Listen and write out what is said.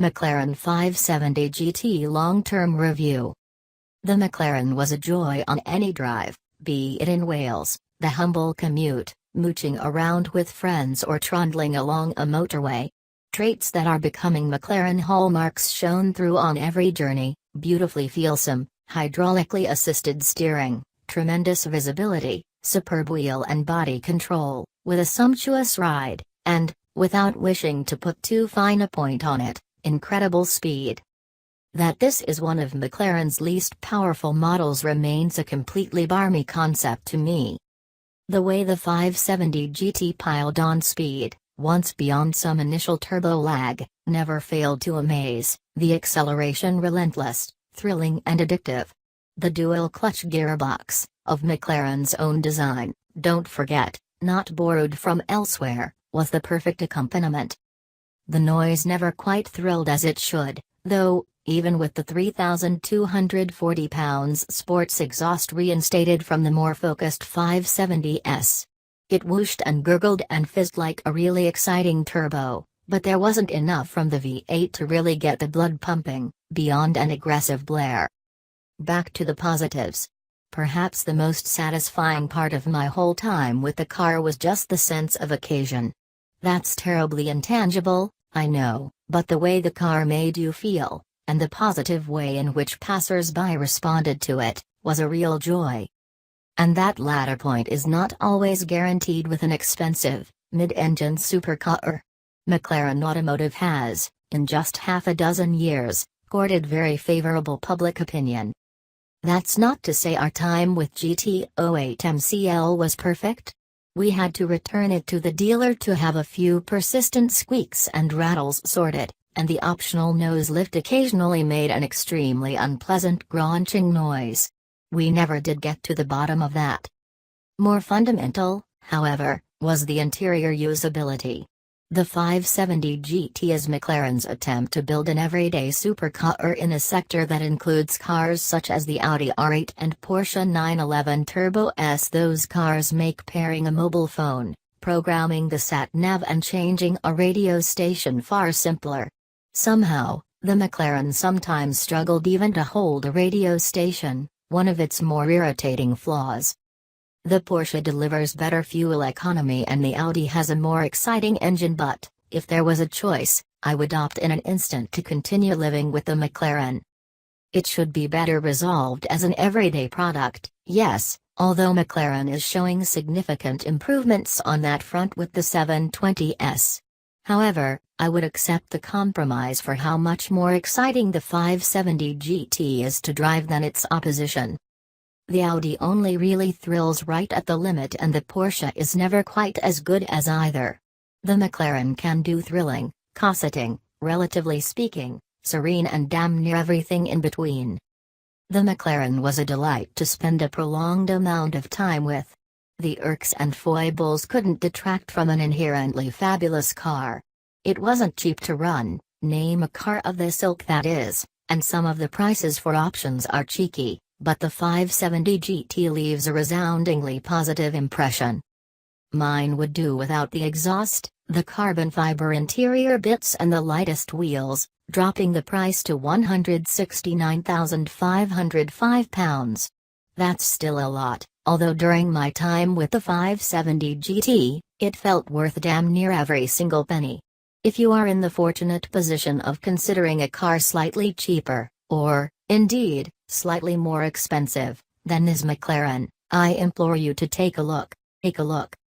McLaren 570 GT Long-Term Review. The McLaren was a joy on any drive, be it in Wales, the humble commute, mooching around with friends or trundling along a motorway. Traits that are becoming McLaren hallmarks shone through on every journey: beautifully feelsome, hydraulically assisted steering, tremendous visibility, superb wheel and body control, with a sumptuous ride, and, without wishing to put too fine a point on it, incredible speed. That this is one of McLaren's least powerful models remains a completely barmy concept to me. The way the 570 GT piled on speed, once beyond some initial turbo lag, never failed to amaze, the acceleration relentless, thrilling and addictive. The dual-clutch gearbox, of McLaren's own design, don't forget, not borrowed from elsewhere, was the perfect accompaniment. The noise never quite thrilled as it should, though, even with the 3,240 pounds sports exhaust reinstated from the more focused 570S. It whooshed and gurgled and fizzed like a really exciting turbo, but there wasn't enough from the V8 to really get the blood pumping, beyond an aggressive blare. Back to the positives. Perhaps the most satisfying part of my whole time with the car was just the sense of occasion. That's terribly intangible, I know, but the way the car made you feel, and the positive way in which passers-by responded to it, was a real joy. And that latter point is not always guaranteed with an expensive, mid-engine supercar. McLaren Automotive has, in just half a dozen years, courted very favorable public opinion. That's not to say our time with GT08 MCL was perfect. We had to return it to the dealer to have a few persistent squeaks and rattles sorted, and the optional nose lift occasionally made an extremely unpleasant gronching noise. We never did get to the bottom of that. More fundamental, however, was the interior usability. The 570 GT is McLaren's attempt to build an everyday supercar in a sector that includes cars such as the Audi R8 and Porsche 911 Turbo S. Those cars make pairing a mobile phone, programming the sat-nav and changing a radio station far simpler. Somehow, the McLaren sometimes struggled even to hold a radio station, one of its more irritating flaws. The Porsche delivers better fuel economy and the Audi has a more exciting engine, but, if there was a choice, I would opt in an instant to continue living with the McLaren. It should be better resolved as an everyday product, yes, although McLaren is showing significant improvements on that front with the 720S. However, I would accept the compromise for how much more exciting the 570 GT is to drive than its opposition. The Audi only really thrills right at the limit and the Porsche is never quite as good as either. The McLaren can do thrilling, cosseting, relatively speaking, serene and damn near everything in between. The McLaren was a delight to spend a prolonged amount of time with. The irks and foibles couldn't detract from an inherently fabulous car. It wasn't cheap to run, name a car of this ilk that is, and some of the prices for options are cheeky. But the 570 GT leaves a resoundingly positive impression. Mine would do without the exhaust, the carbon fiber interior bits and the lightest wheels, dropping the price to £169,505. That's still a lot, although during my time with the 570 GT, it felt worth damn near every single penny. If you are in the fortunate position of considering a car slightly cheaper, or, indeed, slightly more expensive, than is McLaren, I implore you to take a look.